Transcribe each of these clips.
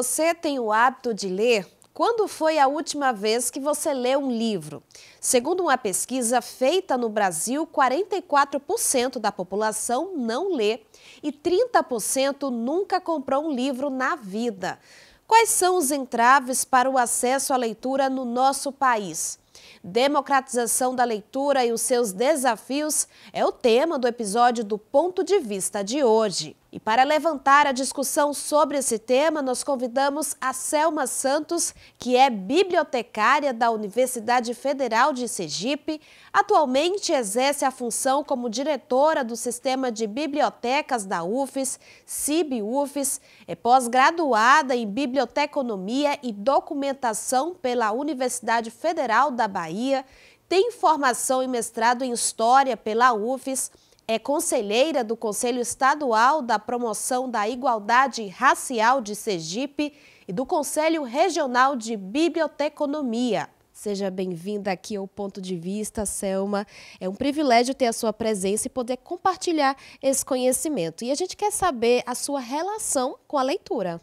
Você tem o hábito de ler? Quando foi a última vez que você leu um livro? Segundo uma pesquisa feita no Brasil, 44% da população não lê e 30% nunca comprou um livro na vida. Quais são os entraves para o acesso à leitura no nosso país? Democratização da leitura e os seus desafios é o tema do episódio do Ponto de Vista de hoje. E para levantar a discussão sobre esse tema, nós convidamos a Selma Santos, que é bibliotecária da Universidade Federal de Sergipe, atualmente exerce a função como diretora do Sistema de Bibliotecas da UFES, CIB-UFES, é pós-graduada em Biblioteconomia e Documentação pela Universidade Federal da Bahia, tem formação e mestrado em História pela UFES, é conselheira do Conselho Estadual da Promoção da Igualdade Racial de Sergipe e do Conselho Regional de Biblioteconomia. Seja bem-vinda aqui ao Ponto de Vista, Selma. É um privilégio ter a sua presença e poder compartilhar esse conhecimento. E a gente quer saber a sua relação com a leitura.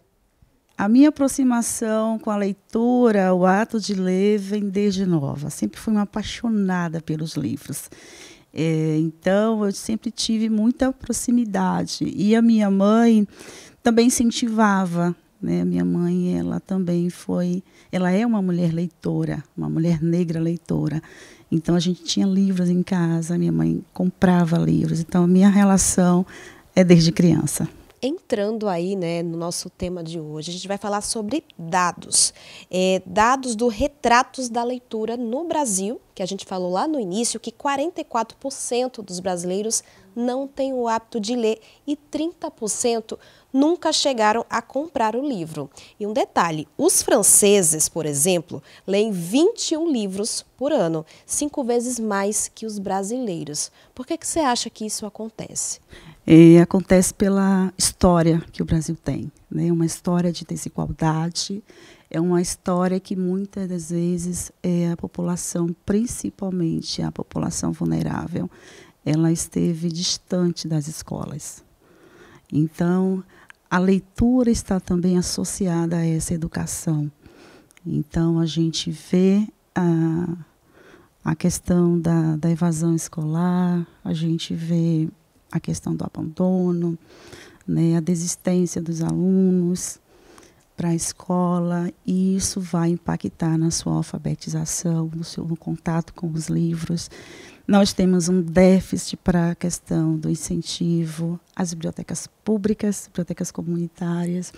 A minha aproximação com a leitura, o ato de ler, vem desde nova. Sempre fui uma apaixonada pelos livros. Então, eu sempre tive muita proximidade. E a minha mãe também incentivava, né? A minha mãe, ela é uma mulher leitora, uma mulher negra leitora. Então, a gente tinha livros em casa, minha mãe comprava livros. Então, a minha relação é desde criança. Entrando aí, né, no nosso tema de hoje, a gente vai falar sobre dados. Dados do Retratos da Leitura no Brasil, que a gente falou lá no início, que 44% dos brasileiros não têm o hábito de ler e 30% nunca chegaram a comprar o livro. E um detalhe, os franceses, por exemplo, leem 21 livros por ano, 5 vezes mais que os brasileiros. Por que você acha que isso acontece? Acontece pela história que o Brasil tem, né? Uma história de desigualdade, é uma história que muitas das vezes a população, principalmente a população vulnerável, ela esteve distante das escolas. Então, a leitura está também associada a essa educação. Então, a gente vê a questão da evasão escolar, a gente vê a questão do abandono, né, a desistência dos alunos para a escola, e isso vai impactar na sua alfabetização, no contato com os livros. Nós temos um déficit para a questão do incentivo às bibliotecas públicas, bibliotecas comunitárias.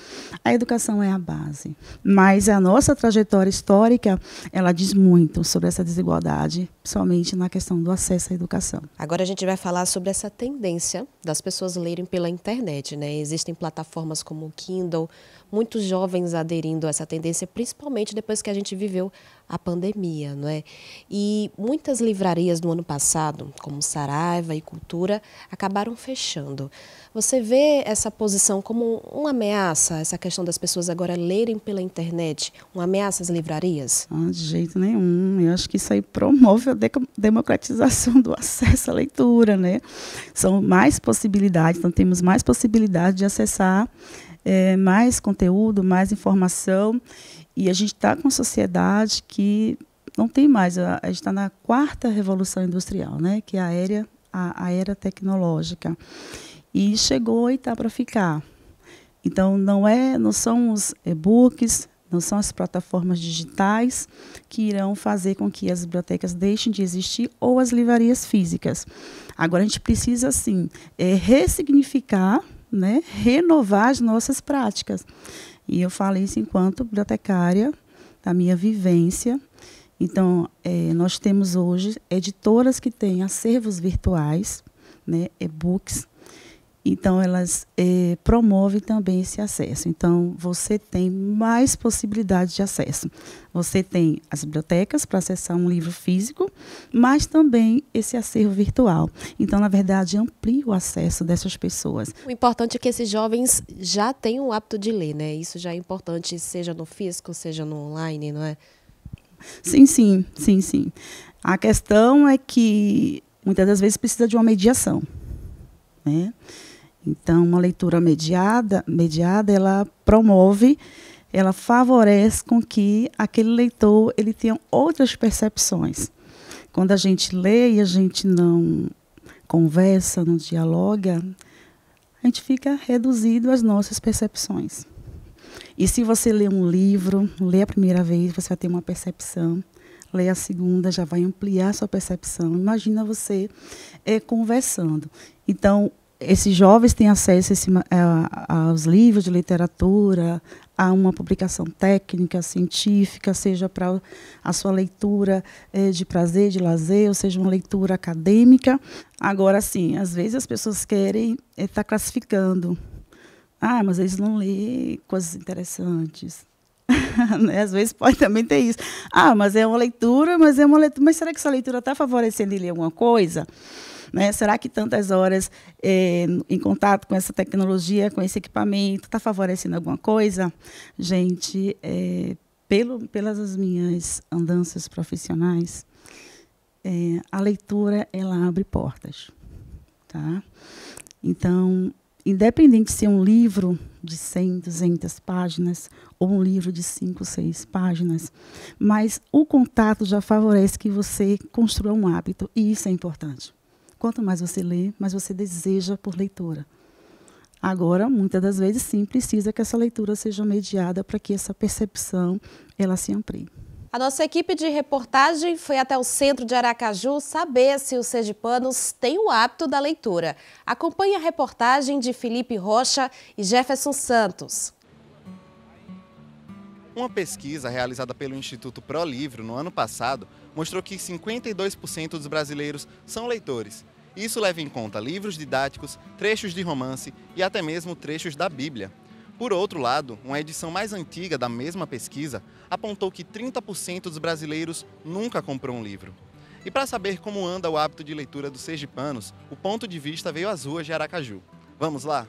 A educação é a base, mas a nossa trajetória histórica, ela diz muito sobre essa desigualdade, somente na questão do acesso à educação. Agora a gente vai falar sobre essa tendência das pessoas lerem pela internet, né? Existem plataformas como o Kindle, muitos jovens aderindo a essa tendência, principalmente depois que a gente viveu a pandemia, não é? E muitas livrarias no ano passado, como Saraiva e Cultura, acabaram fechando. Você vê essa posição como uma ameaça, essa questão das pessoas agora lerem pela internet, uma ameaça às livrarias? De jeito nenhum. Eu acho que isso aí promove a democratização do acesso à leitura, né? São mais possibilidades, então temos mais possibilidade de acessar mais conteúdo, mais informação. E a gente está com uma sociedade que não tem mais, a gente está na 4ª revolução industrial, né, que é a era tecnológica. E chegou e está para ficar. Então, não são os e-books, não são as plataformas digitais que irão fazer com que as bibliotecas deixem de existir, ou as livrarias físicas. Agora, a gente precisa, sim, ressignificar, né, renovar as nossas práticas. E eu falo isso enquanto bibliotecária, da minha vivência. Então, nós temos hoje editoras que têm acervos virtuais, né, e-books. Então, elas promovem também esse acesso. Então, você tem mais possibilidades de acesso. Você tem as bibliotecas para acessar um livro físico, mas também esse acervo virtual. Então, na verdade, amplia o acesso dessas pessoas. O importante é que esses jovens já tenham o hábito de ler, né? Isso já é importante, seja no físico, seja no online, não é? Sim. A questão é que, muitas das vezes, precisa de uma mediação, né? Então, uma leitura mediada, ela promove ela favorece com que aquele leitor ele tenha outras percepções. Quando a gente lê e a gente não conversa, não dialoga, a gente fica reduzido às nossas percepções. E se você lê um livro, lê a primeira vez, você vai ter uma percepção. Lê a segunda, já vai ampliar a sua percepção. Imagina você conversando. Então, esses jovens têm acesso aos livros de literatura, a uma publicação técnica, científica, seja para a sua leitura de prazer, de lazer, ou seja, uma leitura acadêmica. Agora, sim, às vezes as pessoas querem estar classificando. Ah, mas eles não lêem coisas interessantes. Né? Às vezes pode também ter isso. Ah, mas é uma leitura, mas será que essa leitura está favorecendo ele alguma coisa? Né? Será que tantas horas em contato com essa tecnologia, com esse equipamento, está favorecendo alguma coisa? Gente, pelas minhas andanças profissionais, a leitura ela abre portas. Tá? Então, independente de ser um livro de 100, 200 páginas ou um livro de 5, 6 páginas, mas o contato já favorece que você construa um hábito, e isso é importante. Quanto mais você lê, mais você deseja por leitura. Agora, muitas das vezes, sim, precisa que essa leitura seja mediada para que essa percepção ela se amplie. A nossa equipe de reportagem foi até o centro de Aracaju saber se os sergipanos têm o hábito da leitura. Acompanhe a reportagem de Felipe Rocha e Jefferson Santos. Uma pesquisa realizada pelo Instituto ProLivro no ano passado mostrou que 52% dos brasileiros são leitores. Isso leva em conta livros didáticos, trechos de romance e até mesmo trechos da Bíblia. Por outro lado, uma edição mais antiga da mesma pesquisa apontou que 30% dos brasileiros nunca comprou um livro. E para saber como anda o hábito de leitura dos sergipanos, o Ponto de Vista veio às ruas de Aracaju. Vamos lá?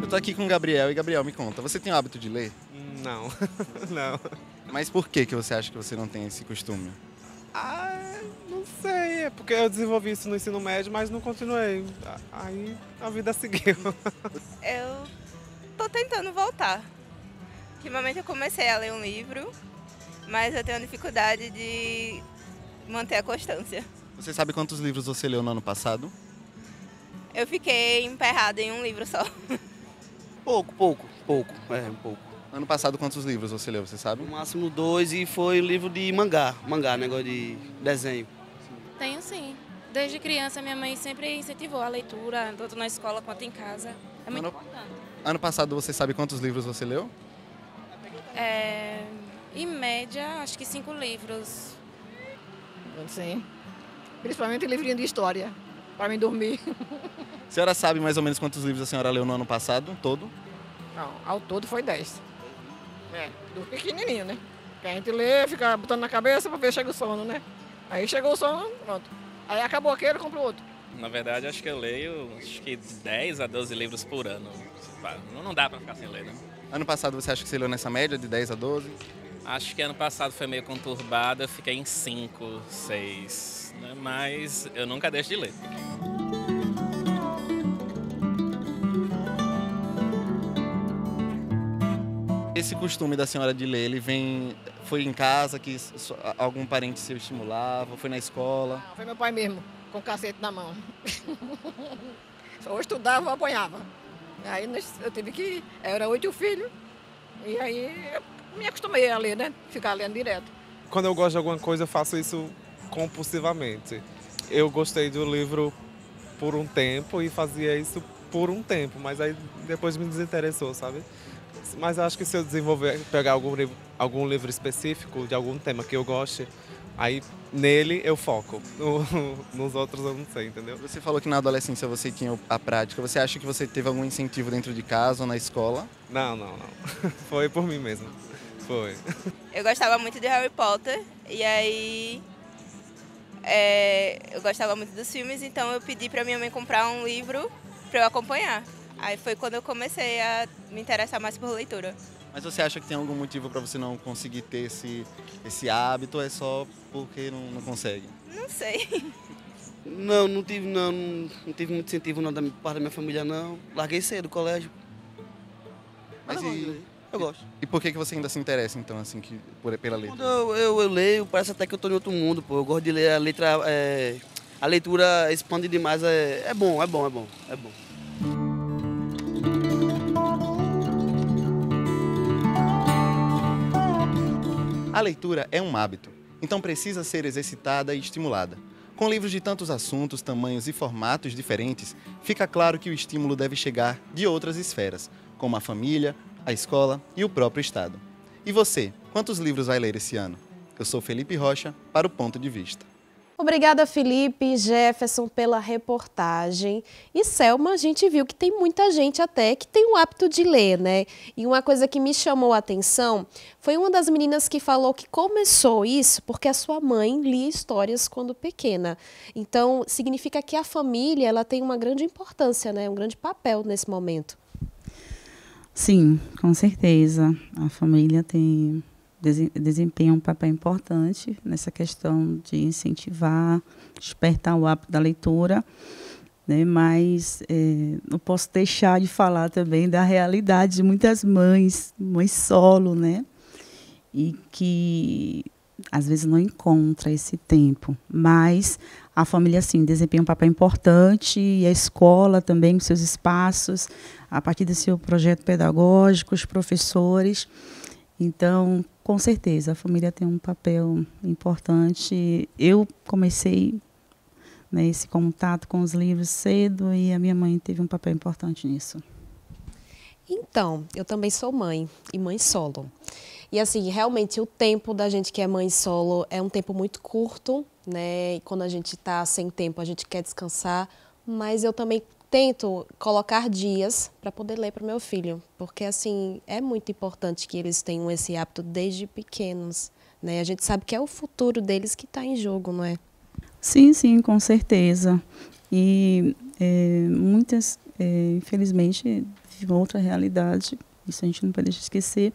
Eu tô aqui com o Gabriel. E Gabriel, me conta, você tem o hábito de ler? Não, não. Mas por que você acha que você não tem esse costume? Não sei, é porque eu desenvolvi isso no ensino médio, mas não continuei. Aí a vida seguiu. Eu tô tentando voltar. Ultimamente eu comecei a ler um livro, mas eu tenho dificuldade de manter a constância. Você sabe quantos livros você leu no ano passado? Eu fiquei emperrada em um livro só. Pouco, um pouco. Ano passado, quantos livros você leu, você sabe? No máximo 2 e foi livro de mangá, negócio de desenho. Tenho sim. Desde criança minha mãe sempre incentivou a leitura, tanto na escola quanto em casa. É muito importante. Ano passado você sabe quantos livros você leu? Em média, acho que 5 livros. Sim. Principalmente livrinho de história, para mim dormir. A senhora sabe mais ou menos quantos livros a senhora leu no ano passado, todo? Não, ao todo foi 10. Do pequenininho, né? Que a gente lê, fica botando na cabeça para ver se chega o sono, né? Aí chegou o sono, pronto. Aí acabou aquele, compra outro. Na verdade, acho que eu leio 10 a 12 livros por ano. Não dá para ficar sem ler, né? Ano passado você acha que você leu nessa média de 10 a 12? Acho que ano passado foi meio conturbado, eu fiquei em 5, 6, né? Mas eu nunca deixo de ler. Esse costume da senhora de ler, foi em casa que algum parente seu estimulava, foi na escola? Não, foi meu pai mesmo, com o cacete na mão. Ou estudava ou apanhava. Aí eu tive que eu era 8 filhos, e aí eu me acostumei a ler, né? Ficar lendo direto. Quando eu gosto de alguma coisa, eu faço isso compulsivamente. Eu gostei do livro por um tempo e fazia isso por um tempo, mas aí depois me desinteressou, sabe? Mas acho que se eu pegar algum livro específico de algum tema que eu goste, aí nele eu foco. Nos outros eu não sei, entendeu? Você falou que na adolescência você tinha a prática. Você acha que você teve algum incentivo dentro de casa ou na escola? Não. Foi por mim mesmo. Foi. Eu gostava muito de Harry Potter e aí eu gostava muito dos filmes, então eu pedi para minha mãe comprar um livro para eu acompanhar. Aí foi quando eu comecei a me interessar mais por leitura. Mas você acha que tem algum motivo para você não conseguir ter esse hábito ou é só porque não consegue? Não sei. Não tive muito incentivo não, da parte da minha família, não. Larguei cedo o colégio. Mas eu gosto. E por que você ainda se interessa, então, assim, pela leitura? Quando eu leio, parece até que eu estou em outro mundo, pô. Eu gosto de ler a letra, a leitura expande demais, é bom. A leitura é um hábito, então precisa ser exercitada e estimulada. Com livros de tantos assuntos, tamanhos e formatos diferentes, fica claro que o estímulo deve chegar de outras esferas, como a família, a escola e o próprio Estado. E você, quantos livros vai ler esse ano? Eu sou Felipe Rocha, para o Ponto de Vista. Obrigada, Felipe e Jefferson, pela reportagem. E Selma, a gente viu que tem muita gente até que tem o hábito de ler, né? E uma coisa que me chamou a atenção foi uma das meninas que falou que começou isso porque a sua mãe lia histórias quando pequena. Então, significa que a família ela tem uma grande importância, né? Um grande papel nesse momento. Sim, com certeza. A família desempenha um papel importante nessa questão de incentivar, despertar o hábito da leitura, né? Mas não posso deixar de falar também da realidade de muitas mães solo, né? E que às vezes não encontra esse tempo, mas a família sim desempenha um papel importante e a escola também com seus espaços, a partir do seu projeto pedagógico, os professores. Então, com certeza, a família tem um papel importante. Eu comecei, né, esse contato com os livros cedo e a minha mãe teve um papel importante nisso. Então, eu também sou mãe e mãe solo. E assim, realmente o tempo da gente que é mãe solo é um tempo muito curto, né? E quando a gente está sem tempo, a gente quer descansar, mas eu também tento colocar dias para poder ler para o meu filho, porque assim, é muito importante que eles tenham esse hábito desde pequenos, né? A gente sabe que é o futuro deles que está em jogo, não é? Sim, com certeza. E muitas, infelizmente, vivem outra realidade, isso a gente não pode esquecer,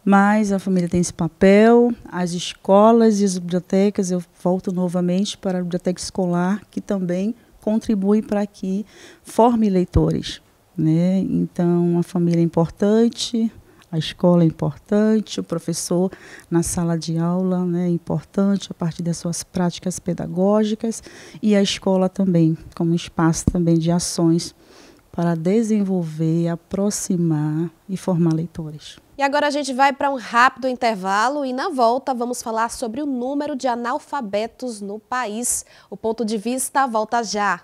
mas a família tem esse papel, as escolas e as bibliotecas, eu volto novamente para a biblioteca escolar, que também contribui para que forme leitores, né? Então, a família é importante, a escola é importante, o professor na sala de aula, né, é importante a partir das suas práticas pedagógicas e a escola também, como espaço também de ações para desenvolver, aproximar e formar leitores. E agora a gente vai para um rápido intervalo e na volta vamos falar sobre o número de analfabetos no país. O Ponto de Vista volta já.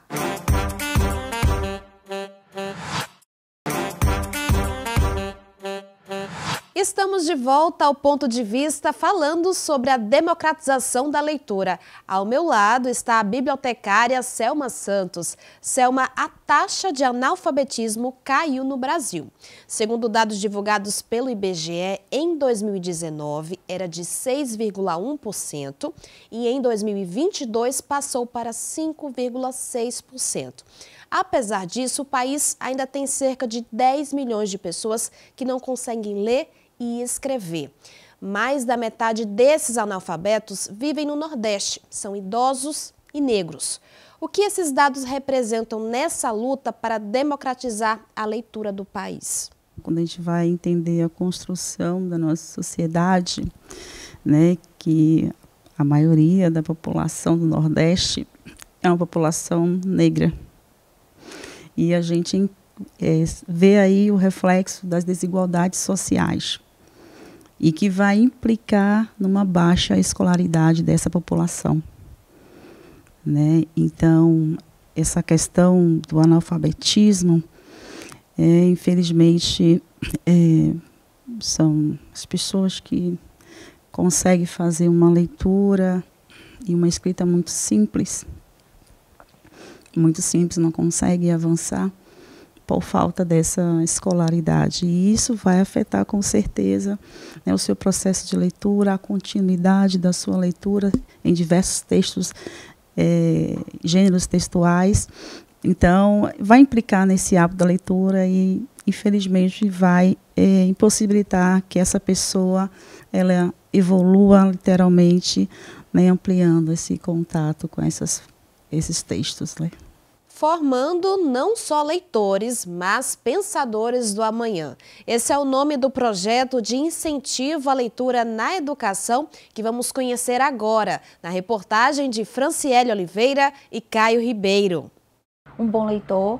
Estamos de volta ao Ponto de Vista falando sobre a democratização da leitura. Ao meu lado está a bibliotecária Selma Santos. Selma, a taxa de analfabetismo caiu no Brasil. Segundo dados divulgados pelo IBGE, em 2019 era de 6,1% e em 2022 passou para 5,6%. Apesar disso, o país ainda tem cerca de 10 milhões de pessoas que não conseguem ler e escrever. Mais da metade desses analfabetos vivem no Nordeste, são idosos e negros. O que esses dados representam nessa luta para democratizar a leitura do país? Quando a gente vai entender a construção da nossa sociedade, né, que a maioria da população do Nordeste é uma população negra. E a gente vê aí o reflexo das desigualdades sociais e que vai implicar numa baixa escolaridade dessa população, né? Então, essa questão do analfabetismo, infelizmente, são as pessoas que conseguem fazer uma leitura e uma escrita muito simples, não conseguem avançar por falta dessa escolaridade. E isso vai afetar, com certeza, né, o seu processo de leitura, a continuidade da sua leitura em diversos textos, gêneros textuais. Então, vai implicar nesse hábito da leitura e, infelizmente, vai impossibilitar que essa pessoa ela evolua literalmente, né, ampliando esse contato com essas esses textos, né? Formando não só leitores, mas pensadores do amanhã. Esse é o nome do projeto de incentivo à leitura na educação que vamos conhecer agora, na reportagem de Franciele Oliveira e Caio Ribeiro. Um bom leitor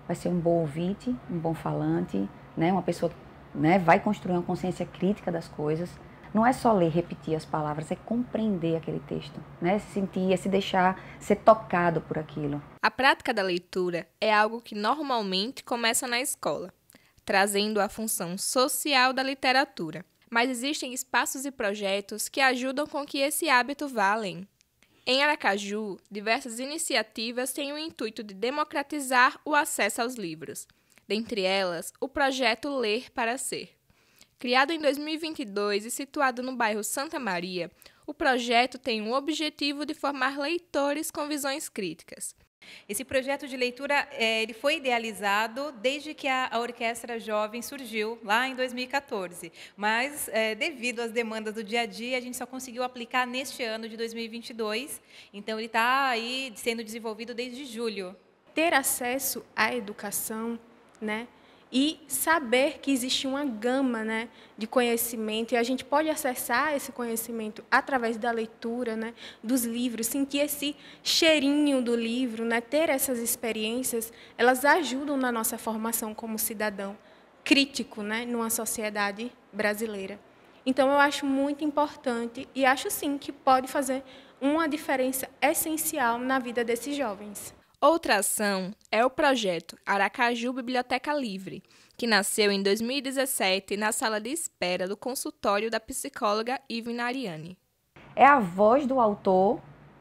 vai ser um bom ouvinte, um bom falante, né? Uma pessoa que, né, vai construir uma consciência crítica das coisas. Não é só ler, repetir as palavras, é compreender aquele texto, né? Se sentir, é se deixar ser tocado por aquilo. A prática da leitura é algo que normalmente começa na escola, trazendo a função social da literatura. Mas existem espaços e projetos que ajudam com que esse hábito vá além. Em Aracaju, diversas iniciativas têm o intuito de democratizar o acesso aos livros. Dentre elas, o projeto Ler para Ser. Criado em 2022 e situado no bairro Santa Maria, o projeto tem o objetivo de formar leitores com visões críticas. Esse projeto de leitura ele foi idealizado desde que a Orquestra Jovem surgiu, lá em 2014. Mas, devido às demandas do dia a dia, a gente só conseguiu aplicar neste ano de 2022. Então, ele está aí sendo desenvolvido desde julho. Ter acesso à educação, né? E saber que existe uma gama, né, de conhecimento e a gente pode acessar esse conhecimento através da leitura, né, dos livros, sentir esse cheirinho do livro, né, ter essas experiências, elas ajudam na nossa formação como cidadão crítico, né, numa sociedade brasileira. Então, eu acho muito importante e acho, sim, que pode fazer uma diferença essencial na vida desses jovens. Outra ação é o projeto Aracaju Biblioteca Livre, que nasceu em 2017 na sala de espera do consultório da psicóloga Ivna Ariane. É a voz do autor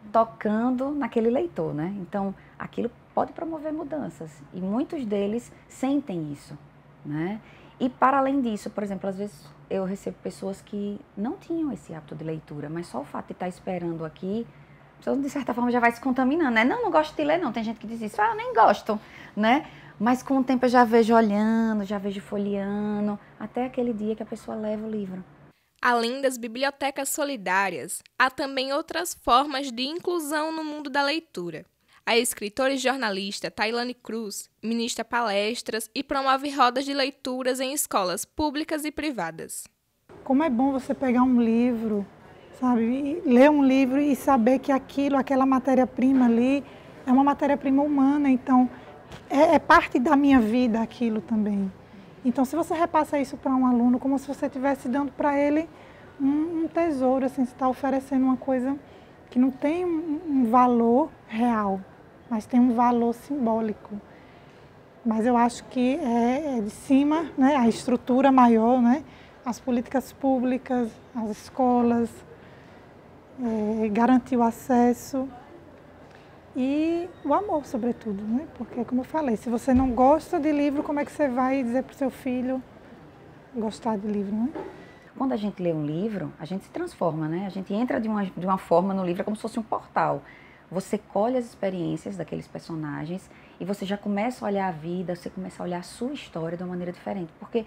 tocando naquele leitor, né? Então, aquilo pode promover mudanças e muitos deles sentem isso, né? E para além disso, por exemplo, às vezes eu recebo pessoas que não tinham esse hábito de leitura, mas só o fato de estar esperando aqui, de certa forma já vai se contaminando, né? Não gosto de ler, não. Tem gente que diz isso, eu nem gosto, né? Mas com o tempo eu já vejo olhando, já vejo folheando, até aquele dia que a pessoa leva o livro. Além das bibliotecas solidárias, há também outras formas de inclusão no mundo da leitura. A escritora e jornalista Tailane Cruz ministra palestras e promove rodas de leituras em escolas públicas e privadas. Como é bom você pegar um livro, sabe, ler um livro e saber que aquela matéria-prima ali é uma matéria-prima humana, então é parte da minha vida aquilo também. Então, se você repassa isso para um aluno, como se você estivesse dando para ele um tesouro, assim, você está oferecendo uma coisa que não tem um valor real, mas tem um valor simbólico. Mas eu acho que é de cima, né, a estrutura maior, né, as políticas públicas, as escolas, garantir o acesso e o amor, sobretudo, né? Porque, como eu falei, se você não gosta de livro, como é que você vai dizer para o seu filho gostar de livro, né? Quando a gente lê um livro, a gente se transforma, né? A gente entra de uma forma no livro, como se fosse um portal. Você colhe as experiências daqueles personagens e você já começa a olhar a vida, você começa a olhar a sua história de uma maneira diferente. Porque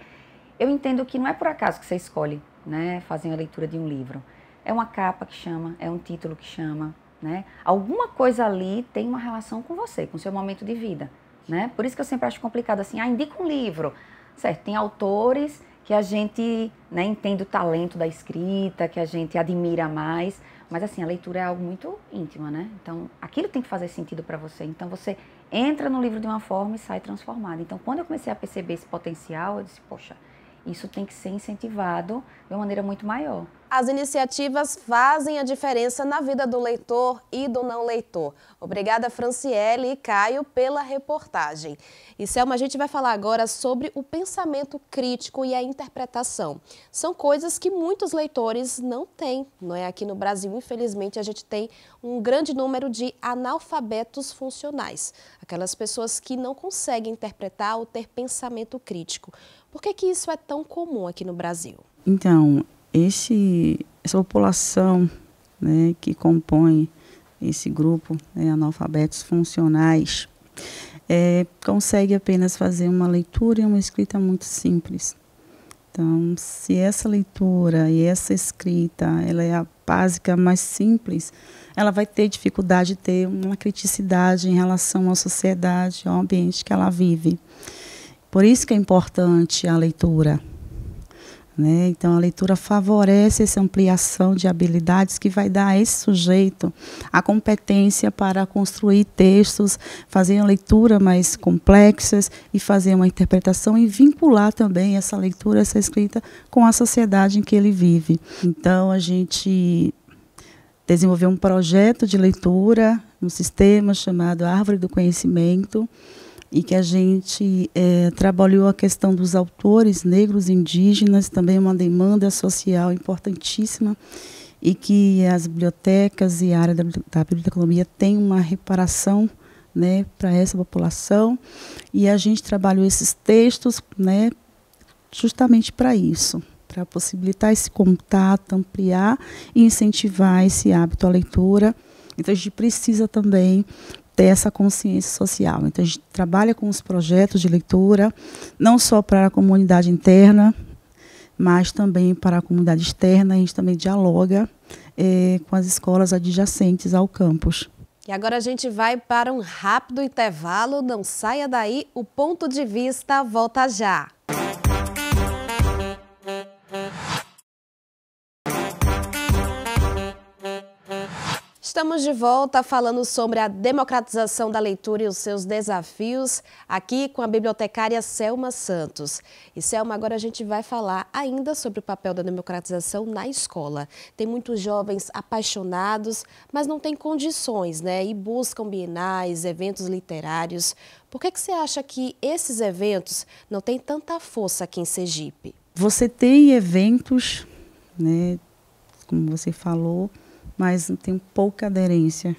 eu entendo que não é por acaso que você escolhe, né, fazer a leitura de um livro. É uma capa que chama, é um título que chama, né? Alguma coisa ali tem uma relação com você, com o seu momento de vida, né? Por isso que eu sempre acho complicado assim, indica um livro. Certo, tem autores que a gente, né, entende o talento da escrita, que a gente admira mais, mas assim, a leitura é algo muito íntima, né? Então, aquilo tem que fazer sentido para você. Então, você entra no livro de uma forma e sai transformado. Então, quando eu comecei a perceber esse potencial, eu disse, poxa, isso tem que ser incentivado de uma maneira muito maior. As iniciativas fazem a diferença na vida do leitor e do não leitor. Obrigada, Franciele e Caio, pela reportagem. E, Selma, a gente vai falar agora sobre o pensamento crítico e a interpretação. São coisas que muitos leitores não têm, não é? Aqui no Brasil, infelizmente, a gente tem um grande número de analfabetos funcionais. Aquelas pessoas que não conseguem interpretar ou ter pensamento crítico. Por que isso é tão comum aqui no Brasil? Então, essa população, né, que compõe esse grupo, né, analfabetos funcionais, consegue apenas fazer uma leitura e uma escrita muito simples. Então, se essa leitura e essa escrita ela é básica, mais simples, ela vai ter dificuldade de ter uma criticidade em relação à sociedade, ao ambiente que ela vive. Por isso que é importante a leitura, né? Então, a leitura favorece essa ampliação de habilidades que vai dar a esse sujeito a competência para construir textos, fazer uma leitura mais complexas e fazer uma interpretação e vincular também essa leitura, essa escrita, com a sociedade em que ele vive. Então, a gente desenvolveu um projeto de leitura no sistema chamado Árvore do Conhecimento, e que a gente trabalhou a questão dos autores negros e indígenas, também uma demanda social importantíssima, e que as bibliotecas e a área da biblioteconomia tem uma reparação, né, para essa população, e a gente trabalhou esses textos, né, justamente para isso, para possibilitar esse contato, ampliar e incentivar esse hábito à leitura. Então, a gente precisa também ter essa consciência social. Então, a gente trabalha com os projetos de leitura, não só para a comunidade interna, mas também para a comunidade externa. A gente também dialoga com as escolas adjacentes ao campus. E agora a gente vai para um rápido intervalo. Não saia daí, o Ponto de Vista volta já. Estamos de volta falando sobre a democratização da leitura e os seus desafios, aqui com a bibliotecária Selma Santos. E Selma, agora a gente vai falar ainda sobre o papel da democratização na escola. Tem muitos jovens apaixonados, mas não têm condições, né? E buscam bienais, eventos literários. Por que você acha que esses eventos não têm tanta força aqui em Sergipe? Você tem eventos, né, como você falou, mas tem pouca aderência.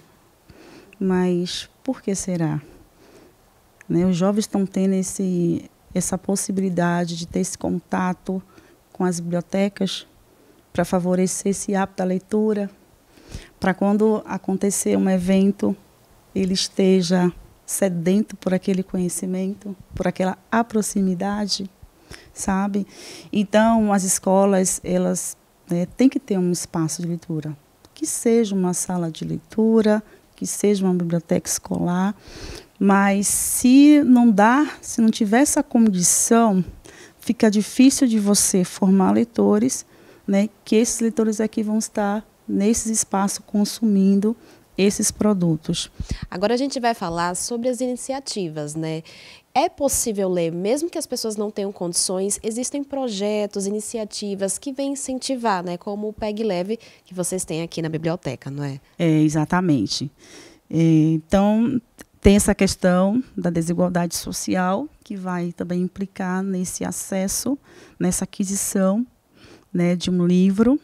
Mas por que será? Né, os jovens estão tendo essa possibilidade de ter esse contato com as bibliotecas para favorecer esse hábito da leitura, para quando acontecer um evento, ele esteja sedento por aquele conhecimento, por aquela proximidade, sabe? Então, as escolas, elas têm que ter um espaço de leitura, que seja uma sala de leitura, que seja uma biblioteca escolar, mas se não tiver essa condição, fica difícil de você formar leitores, né, que esses leitores aqui vão estar nesses espaços consumindo esses produtos. Agora a gente vai falar sobre as iniciativas, né? É possível ler, mesmo que as pessoas não tenham condições, existem projetos, iniciativas que vêm incentivar, né? Como o Pegue Leve, que vocês têm aqui na biblioteca, não é? Exatamente. Então, tem essa questão da desigualdade social, que vai também implicar nesse acesso, nessa aquisição, né, de um livro.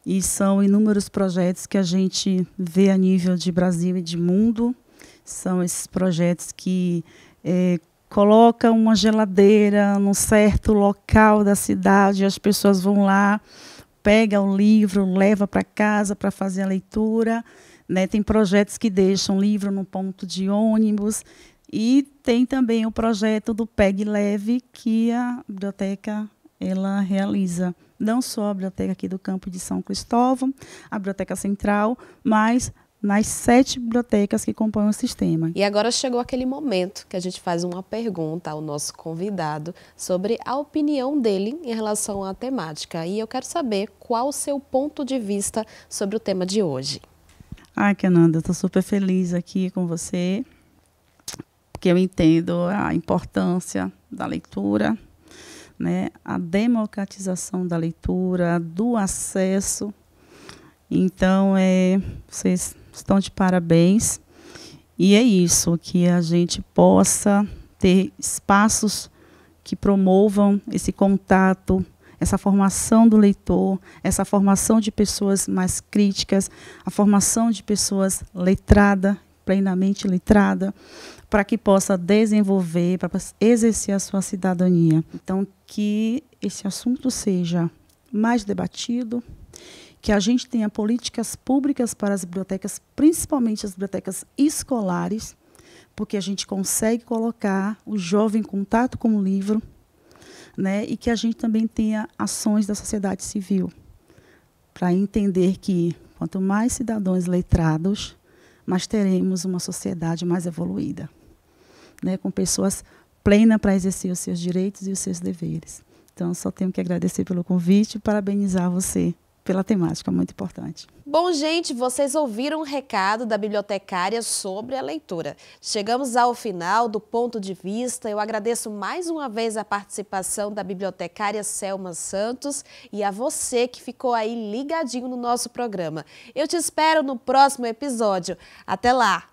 E são inúmeros projetos que a gente vê a nível de Brasil e de mundo. São esses projetos que colocam uma geladeira num certo local da cidade, as pessoas vão lá, pegam o livro, levam para casa para fazer a leitura. Né? Tem projetos que deixam o livro no ponto de ônibus. E tem também o projeto do Pegue Leve, que a biblioteca ela realiza. Não só a biblioteca aqui do campo de São Cristóvão, a biblioteca central, mas nas 7 bibliotecas que compõem o sistema. E agora chegou aquele momento que a gente faz uma pergunta ao nosso convidado sobre a opinião dele em relação à temática. E eu quero saber qual o seu ponto de vista sobre o tema de hoje. Kenanda, eu estou super feliz aqui com você, porque eu entendo a importância da leitura, né, a democratização da leitura, do acesso. Então, vocês estão de parabéns. E é isso, que a gente possa ter espaços que promovam esse contato, essa formação do leitor, essa formação de pessoas mais críticas, a formação de pessoas letradas, plenamente letrada, para que possa desenvolver, para exercer a sua cidadania. Então, que esse assunto seja mais debatido, que a gente tenha políticas públicas para as bibliotecas, principalmente as bibliotecas escolares, porque a gente consegue colocar o jovem em contato com o livro, né, e que a gente também tenha ações da sociedade civil, para entender que quanto mais cidadãos letrados, mais teremos uma sociedade mais evoluída, né, com pessoas plenas para exercer os seus direitos e os seus deveres. Então, só tenho que agradecer pelo convite e parabenizar você pela temática, muito importante. Bom, gente, vocês ouviram o recado da bibliotecária sobre a leitura. Chegamos ao final do Ponto de Vista. Eu agradeço mais uma vez a participação da bibliotecária Selma Santos e a você que ficou aí ligadinho no nosso programa. Eu te espero no próximo episódio. Até lá!